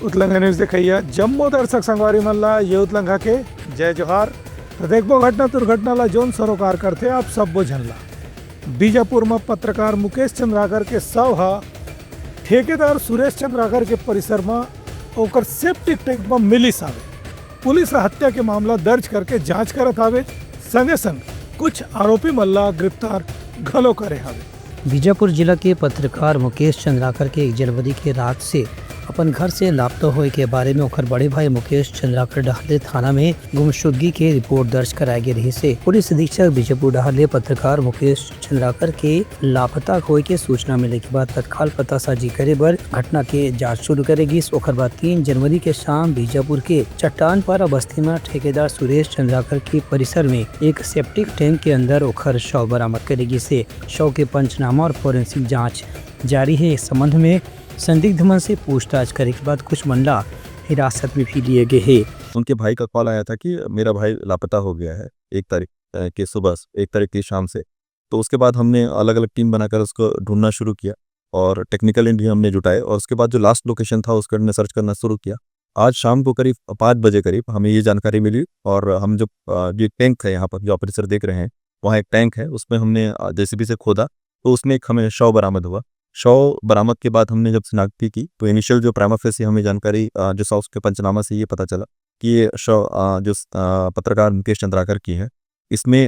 उतलंघा news देखिए जम्मू दर्शक संगवारी मल्ला ये उतलंघा के जय जोहार। तो देखो घटना दुर्घटना जोन सरोकार करते आप सब बुझनला बीजापुर में पत्रकार मुकेश चंद्राकर के शव ठेकेदार सुरेश चंद्राकर के परिसर में ओकर सेप्टिक टैंक में मिली सावे। पुलिस हत्या के मामला दर्ज करके जांच करत आवे, संगे संग कुछ आरोपी मल्ला गिरफ्तार घलो करे हवे। बीजापुर जिला के पत्रकार मुकेश चंद्राकर के 1 जनवरी के रात से अपन घर से लापता होए के बारे में ओकर बड़े भाई मुकेश चंद्राकर डहाले थाना में गुमशुदगी के रिपोर्ट दर्ज कराए गए रही से पुलिस अधीक्षक बीजापुर डहाले पत्रकार मुकेश चंद्राकर के लापता होए के सूचना मिले के बाद तत्काल पता साजी करे बर घटना के जांच शुरू करेगी। ओकर बाद 3 जनवरी के शाम बीजापुर के चट्टान पारा बस्ती में ठेकेदार सुरेश चंद्राकर के परिसर में एक सेप्टिक टैंक के अंदर ओकर शव बरामद करेगी से शव के पंचनामा और फोरेंसिक जाँच जारी है। इस संबंध में संदिग्ध मन से पूछताछ करने के बाद कुछ मामला हिरासत में भी लिए गए हैं। उनके भाई का कॉल आया था कि मेरा भाई लापता हो गया है 1 तारीख के सुबह, 1 तारीख की शाम से। तो उसके बाद हमने अलग अलग टीम बनाकर उसको ढूंढना शुरू किया और टेक्निकल इंडिया हमने जुटाए और उसके बाद जो लास्ट लोकेशन था उसका हमने सर्च करना शुरू किया। आज शाम को करीब 5 बजे करीब हमें ये जानकारी मिली और हम जो टैंक है यहाँ पर जो ऑपरेटर देख रहे हैं वहाँ एक टैंक है, उसमें हमने जेसीबी से खोदा तो उसमें एक हमें शव बरामद हुआ। शव बरामद के बाद हमने जब शिनाख्ती की तो इनिशियल जो प्राइमा फेसी हमें जानकारी जो शव के पंचनामा से ये पता चला कि ये शव जो पत्रकार मुकेश चंद्राकर की है। इसमें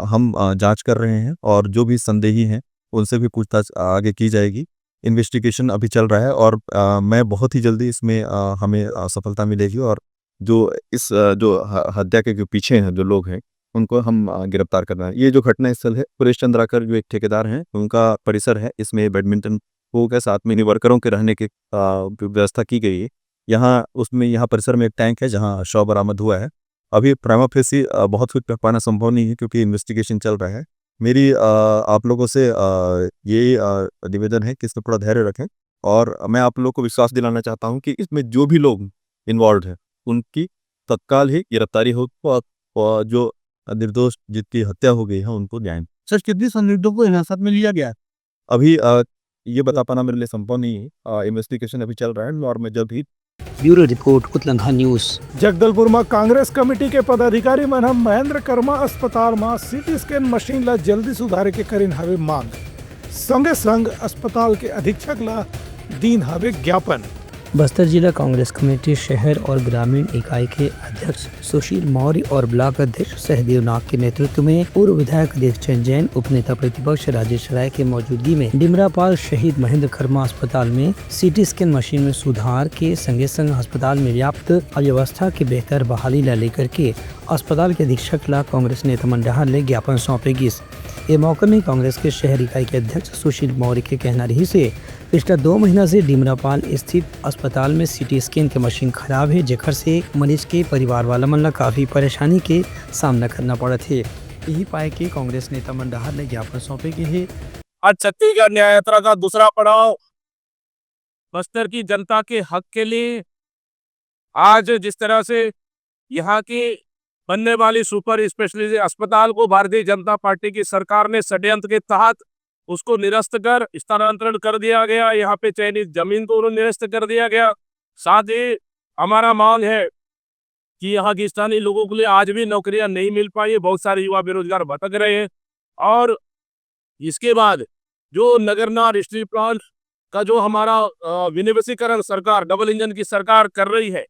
हम जांच कर रहे हैं और जो भी संदेही हैं उनसे भी पूछताछ आगे की जाएगी। इन्वेस्टिगेशन अभी चल रहा है और मैं बहुत ही जल्दी इसमें हमें सफलता मिलेगी और जो इस जो हत्या के जो पीछे हैं जो लोग हैं उनको हम गिरफ्तार करना है। ये जो घटना स्थल है सुरेश चंद्राकर जो एक ठेकेदार हैं उनका परिसर है, इसमें बैडमिंटन कोर्ट के साथ में वर्करों के रहने की व्यवस्था की गई है। यहाँ परिसर में एक टैंक है जहाँ शव बरामद हुआ है। अभी प्राइमा फेसी बहुत कुछ कर पाना संभव नहीं है क्योंकि इन्वेस्टिगेशन चल रहा है। मेरी आप लोगों से ये निवेदन है कि इसमें थोड़ा धैर्य रखें और मैं आप लोगों को विश्वास दिलाना चाहता हूँ कि इसमें जो भी लोग इन्वॉल्व हैं उनकी तत्काल ही गिरफ्तारी हो और जो निर्दोष जिसकी हत्या हो गई है उनको न्याय। सर कितनी संदिग्धों को हिरासत में लिया गया? अभी ये बता पाना मेरे लिए संभव नहीं है, इन्वेस्टिगेशन अभी चल रहा है और मैं जब ही bureau report Utlangha news. Jagdalpur में कांग्रेस कमेटी के पदाधिकारी मन महेंद्र कर्मा अस्पताल में सीटी स्कैन मशीन ला जल्दी सुधारे के करीन हवे मांग, संगे संग अस्पताल के अधीक्षक ला दीन हवे ज्ञापन। बस्तर जिला कांग्रेस कमेटी शहर और ग्रामीण इकाई के अध्यक्ष सुशील मौर्य और ब्लॉक अध्यक्ष सहदेव नाग के नेतृत्व में पूर्व विधायक देवचंद जैन, उपनेता प्रतिपक्ष राजेश राय के मौजूदगी में डिमरापाल शहीद महेंद्र कर्मा अस्पताल में सीटी स्कैन मशीन में सुधार के संगे संग अस्पताल में व्याप्त अव्यवस्था की बेहतर बहाली ला लेकर के अस्पताल के अधीक्षक ला कांग्रेस नेता मंडल ने ज्ञापन सौंपेगी। ये मौके में कांग्रेस के शहर इकाई के अध्यक्ष सुशील मौर्य के कहना रही से पिछला 2 महीना से डिमरापाल स्थित अस्पताल में सीटी स्कैन के मशीन खराब है, जेकर से मरीज के परिवार वाला मन ला काफी परेशानी के सामना करना पड़ा थे। यही पाए के कांग्रेस नेता मंडल ने ज्ञापन सौंपे के है। आज छत्तीसगढ़ न्याय यात्रा का दूसरा पड़ाव बस्तर की जनता के हक के लिए आज जिस तरह से यहाँ की बनने वाली सुपर स्पेशलिस्ट अस्पताल को भारतीय जनता पार्टी की सरकार ने षड्यंत्र के तहत उसको निरस्त कर स्थानांतरण कर दिया गया। यहाँ पे चयनित जमीन को निरस्त कर दिया गया। साथ ही हमारा मांग है कि यहाँ की स्थानीय लोगों के लिए आज भी नौकरियां नहीं मिल पाई है, बहुत सारे युवा बेरोजगार भटक रहे हैं। और इसके बाद जो नगरनार स्टील प्लांट का जो हमारा विनिवेशीकरण सरकार डबल इंजन की सरकार कर रही है,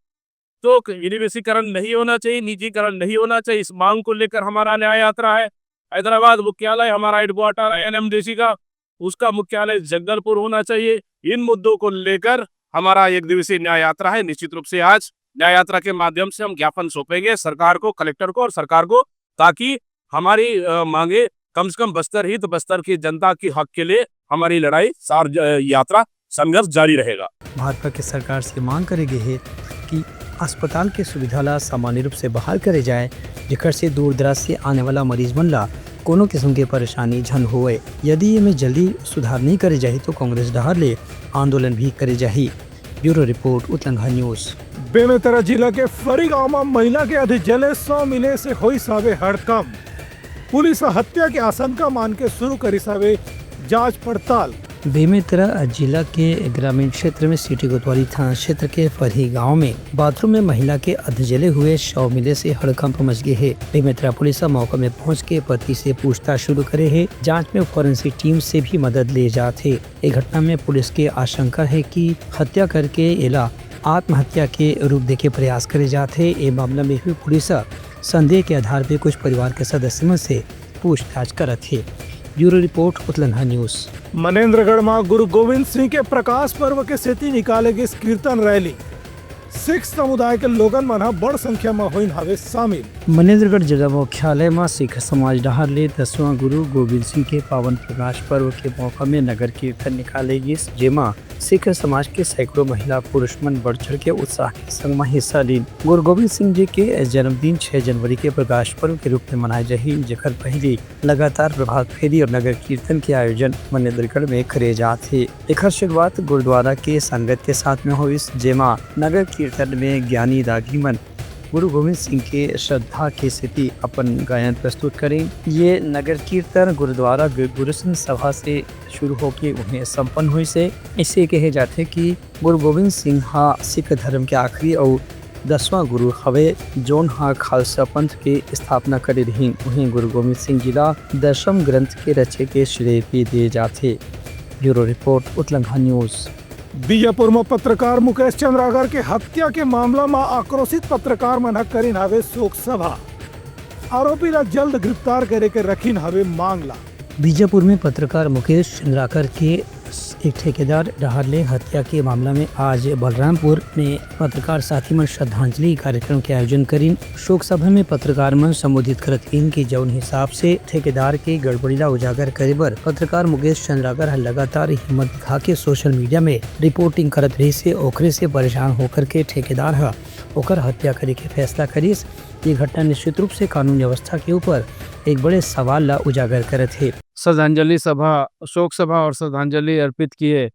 तो विनिवेशीकरण नहीं होना चाहिए, निजीकरण नहीं होना चाहिए। इस मांग को लेकर हमारा न्याय यात्रा है। हैदराबाद मुख्यालय हमारा हेडक्वार्टर एनएमडीसी का, उसका मुख्यालय जगदलपुर होना चाहिए। इन मुद्दों को लेकर हमारा 1 दिवसीय न्याय यात्रा है। निश्चित रूप से आज न्याय यात्रा के माध्यम से हम ज्ञापन सौंपेंगे सरकार को, कलेक्टर को और सरकार को, ताकि हमारी मांगे कम से कम बस्तर ही तो बस्तर की जनता के हक के लिए हमारी लड़ाई यात्रा संघर्ष जारी रहेगा। भाजपा की सरकार से मांग करेगी है कि अस्पताल के सुविधा ला सामान्य रूप से बहाल करे जाए, जेकर से दूर दराज से आने वाला मरीज मन ला कोनो किस्म के परेशानी झन होए। यदि ये में जल्दी सुधार नहीं करे जाए तो कांग्रेस डहार ले आंदोलन भी करे जाही। Bureau report Utlangha news. Bemetara जिला के फरी गांव में महिला के अधिक जले 100 मिले से होई सावे हड़कंप। पुलिस हत्या के आशंका मान के शुरू करी सावे जांच पड़ताल। बेमेतरा जिला के ग्रामीण क्षेत्र में सिटी कोतवाली थाना क्षेत्र के फरही गांव में बाथरूम में महिला के अधजले हुए शव मिले से हड़कंप मच गए है। बेमेतरा पुलिस मौके में पहुंच के पति से पूछताछ शुरू करे है। जांच में फॉरेंसिक टीम से भी मदद ले जाते। एक घटना में पुलिस के आशंका है कि हत्या करके एला आत्महत्या के रूप देके प्रयास करे जाते। ये मामला में भी पुलिस संदेह के आधार पर कुछ परिवार के सदस्यों से पूछताछ करत है। Bureau report Uttalangha news. Manendragarh में गुरु गोविंद सिंह के प्रकाश पर्व के सेती निकाले गई कीर्तन रैली सिख समुदाय के लोगन मन बड़ संख्या में होइन हवे शामिल। मनेन्द्रगढ़ जिला मुख्यालय में सिख समाज डहर ले 10वां गुरु गोविंद सिंह के पावन प्रकाश पर्व के मौका में नगर कीर्तन निकाले गई, जेमा सिख समाज के सैकड़ों महिला पुरुष मन बढ़ चढ़ के उत्साह के संग में हिस्सा ली। गुरु गोविंद सिंह जी के जन्मदिन 6 जनवरी के प्रकाश पर्व के रूप में मनाए जाही, जेकर पहले लगातार प्रभात फेरी और नगर कीर्तन के आयोजन मनेन्द्रगढ़ में करे जाते। एकर शुरुआत गुरुद्वारा के संगत के साथ में हुई, जेमा नगर कीर्तन में ज्ञानी रागी मन गुरु गोविंद सिंह के श्रद्धा के स्थिति अपन गायन प्रस्तुत करें। ये नगर कीर्तन गुरुद्वारा गुरुसिंह सभा से शुरू होकर उन्हें संपन्न हुई से इसे कहे जाते कि गुरु गोविंद सिंह सिख धर्म के आखिरी और 10वां गुरु हवे, जोन खालसा पंथ के स्थापना करे रही। उन्हें गुरु गोविंद सिंह जिला 10वें ग्रंथ के रचे के श्रेय भी दिए जाते। Bureau report Uttalangha news. Bijapur में पत्रकार मुकेश चंद्राकर के हत्या के मामला में आक्रोशित पत्रकार मन करीन हवे शोक सभा। आरोपी ला जल्द गिरफ्तार करे के रखीन हवे मांगला। बीजापुर में पत्रकार मुकेश चंद्राकर के एक ठेकेदार डहारले हत्या के मामला में आज बलरामपुर में पत्रकार साथी मन श्रद्धांजलि कार्यक्रम के आयोजन करीन। शोक सभा में पत्रकार मन संबोधित करत इन की जौन हिसाब से ठेकेदार के गड़बड़ीला उजागर करे बर पत्रकार मुकेश चंद्राकर लगातार हिम्मत दिखा के सोशल मीडिया में रिपोर्टिंग करत रही से ओकरे से परेशान होकर के ठेकेदार ओकर हत्या करे के फैसला करीस। ये घटना निश्चित रूप से कानून व्यवस्था के ऊपर एक बड़े सवाल ला उजागर करत है। श्रद्धांजलि सभा, शोक सभा और श्रद्धांजलि अर्पित किए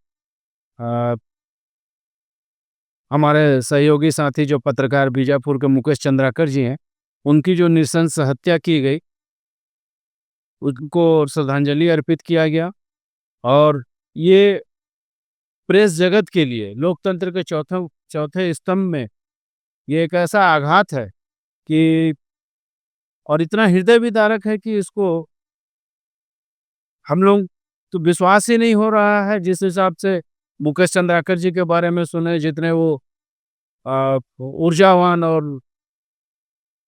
हमारे सहयोगी साथी जो पत्रकार बीजापुर के मुकेश चंद्राकर जी हैं, उनकी जो नृशंस हत्या की गई उनको श्रद्धांजलि अर्पित किया गया। और ये प्रेस जगत के लिए लोकतंत्र के चौथे स्तंभ में ये एक ऐसा आघात है कि और इतना हृदय विदारक है कि इसको हम लोग तो विश्वास ही नहीं हो रहा है। जिस हिसाब से मुकेश चंद्राकर जी के बारे में सुने, जितने वो ऊर्जावान और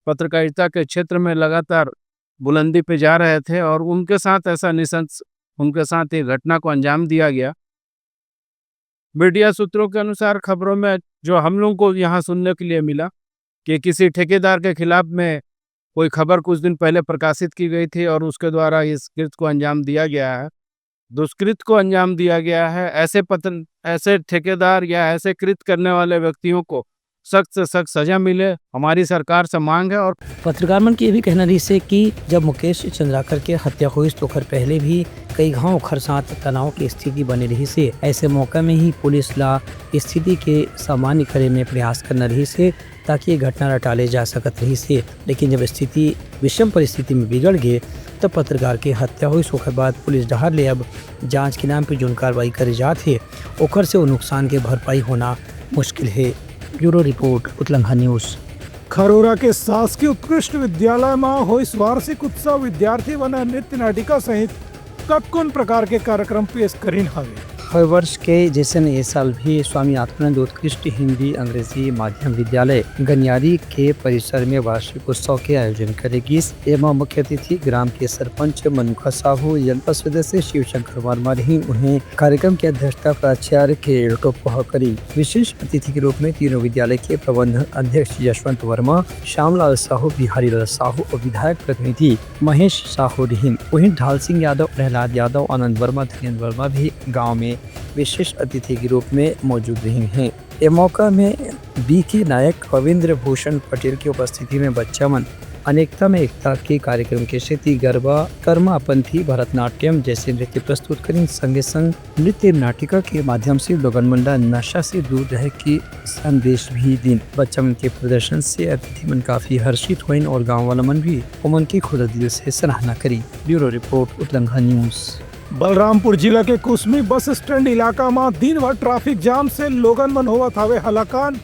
पत्रकारिता के क्षेत्र में लगातार बुलंदी पे जा रहे थे, और उनके साथ ऐसा निशंस उनके साथ एक घटना को अंजाम दिया गया। मीडिया सूत्रों के अनुसार खबरों में जो हम लोग को यहाँ सुनने के लिए मिला कि किसी ठेकेदार के खिलाफ में कोई खबर कुछ दिन पहले प्रकाशित की गई थी और उसके द्वारा इस कृत्य को अंजाम दिया गया है, दुष्कृत को अंजाम दिया गया है। ऐसे ठेकेदार या ऐसे कृत्य करने वाले व्यक्तियों को सख्त से सख्त सजा मिले, हमारी सरकार से मांग है। और पत्रकार मन की ये भी कहना रही से कि जब मुकेश चंद्राकर के हत्या हुई तो खर पहले भी कई गाँव खर साथ तनाव की स्थिति बनी रही से, ऐसे मौका में ही पुलिस ला स्थिति के सामान्य करे में प्रयास करना रही से ताकि ये घटना टाले जा सकत रही से। लेकिन जब स्थिति विषम परिस्थिति में बिगड़ गए तब पत्रकार की हत्या हुई। उसके बाद पुलिस डहार ले अब जांच के नाम पर जो कार्रवाई करे जाते ओकर से वो नुकसान के भरपाई होना मुश्किल है। Bureau report Uttalangha news. Kharora के शासकीय उत्कृष्ट विद्यालय में हुई वार्षिक उत्सव विद्यार्थी बना नृत्य नाटिका सहित कतकोन प्रकार के कार्यक्रम पेश करीन हवे। हर वर्ष के जैसे ये साल भी स्वामी आत्मानंद उत्कृष्ट हिंदी अंग्रेजी माध्यम विद्यालय गनियारी के परिसर में वार्षिक उत्सव के आयोजन करेगी। एवं मुख्य अतिथि ग्राम के सरपंच मनुखा साहू, जनपद सदस्य शिवशंकर वर्मा रही। उन्हें कार्यक्रम की अध्यक्षता प्राचार्य के टोपह करी। विशेष अतिथि के रूप में तीनों विद्यालय के प्रबंध अध्यक्ष यशवंत वर्मा, श्यामलाल साहू, बिहारी लाल साहू और विधायक प्रतिनिधि महेश साहू रही। वहीं ढाल सिंह यादव, प्रहलाद यादव, आनंद वर्मा, धीरेन्द्र वर्मा भी गाँव में विशेष अतिथि के रूप में मौजूद रही हैं। ये मौका में बीके नायक, रविंद्र भूषण पटेल की उपस्थिति में बच्चा मन अनेकता में एकता के कार्यक्रम के क्षेत्र गरबा, कर्मापंथी, भरतनाट्यम जैसे नृत्य प्रस्तुत करें। संगे संग नृत्य नाटिका के माध्यम से लोगन मंडा नशा से दूर रहे की संदेश भी दिन। बच्चा मन के प्रदर्शन से अतिथि मन काफी हर्षित हुए और गाँव वाला मन भी उमन की खुला दिल से सराहना करी। Bureau report Uttalangha news. Balrampur जिला के कुसमी बस स्टैंड इलाका में दिन भर ट्रैफिक जाम से लोगन मन होवत हवे हलाकान।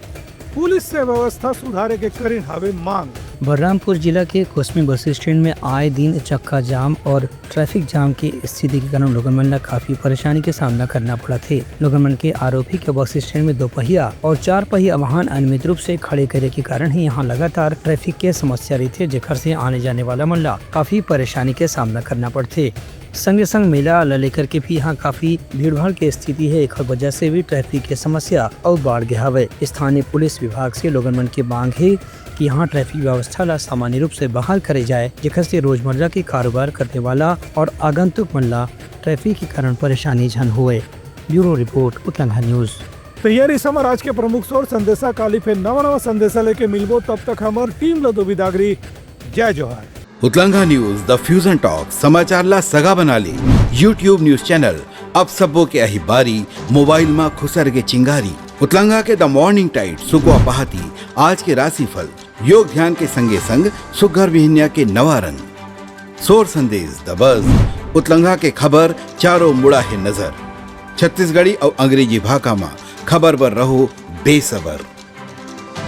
पुलिस से व्यवस्था सुधारे के करीन हवे मांग। बलरामपुर जिला के कोसमी बस स्टैंड में आए दिन चक्का जाम और ट्रैफिक जाम की स्थिति के कारण लोगन मन काफी परेशानी के सामना करना पड़ा थे। लोगन मन के आरोपी के बस स्टैंड में 2 पहिया और 4 पहिया वाहन अनियमित रूप से खड़े करे के कारण ही यहाँ लगातार ट्रैफिक के समस्या रही थे, जेकर से आने जाने वाला मन ला काफी परेशानी के सामना करना पड़ते। संगे संग मेला लेकर के भी यहाँ काफी भीड़ भाड़ की स्थिति है। एक वजह से भी ट्रैफिक की समस्या और बढ़ गया है। स्थानीय पुलिस विभाग से लोगन मन की मांग है कि यहाँ ट्रैफिक व्यवस्था ला सामान्य रूप से बहाल करे जाए, जेकर से रोजमर्रा के कारोबार करने वाला और आगंतुक मन ला ट्रैफिक के कारण परेशानी झन हुए। Bureau report Uttarakhand news. तैयारी समर आज के प्रमुख सोर संदेशा काली फिर नवा संदेशा लेके मिलबो। तब तक हमार टीम लो दो बिदागरी। जय जोहार। Uttarakhand news the fusion talk समाचार ला सगा बना ली। यूट्यूब न्यूज चैनल अब सबो के अही बारी मोबाइल में खुसर के चिंगारी। उत्तराखंड के द मॉर्निंग टाइड सुगवा पहाती आज के राशिफल योग ध्यान के संगे संग सुघर विहिन्या के नवा रंग सोर संदेश द बज उत्तराखंड के खबर चारों मुड़ा है नजर। छत्तीसगढ़ी और अंग्रेजी भाषा में खबर पर रहो बेसबर।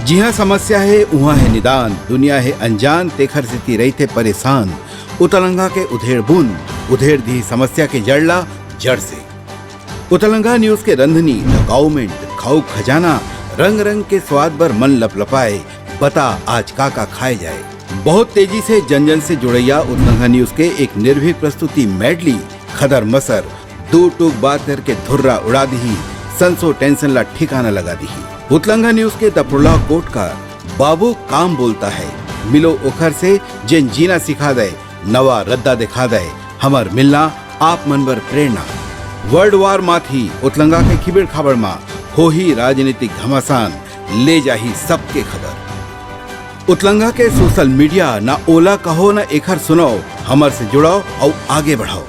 जी हाँ, समस्या है वहाँ है निदान। दुनिया है अनजान तेखर से रहते परेशान। उतलंगा के उधेड़ बुन उधेड़ दी समस्या के जड़ला जड़ से। उतलंगा न्यूज के रंधनी द गवर्नमेंट खाऊ खजाना रंग रंग के स्वाद पर मन लपलपाए। बता आज का खाए जाए। बहुत तेजी से जन जन से जुड़ैया उतलंगा न्यूज के एक निर्भीक प्रस्तुति मेडली खदर मसर दो टूक बात करके धुर्रा उड़ा दी। संसो टेंशन ला ठिकाना लगा दी। उतलंगा न्यूज के द प्रोलॉग कोट का बाबू काम बोलता है। मिलो ओखर से जिन जीना सिखा दे नवा रद्दा दिखा दे हमार मिलना आप मन बर प्रेरणा। वर्ल्ड वार माथी उतलंगा के खिबड़ खबर मा हो ही राजनीतिक घमासान ले जाही सबके खबर। उतलंगा के सोशल मीडिया ना ओला कहो ना एखर सुनाओ, हमर से जुड़ाओ और आगे बढ़ाओ।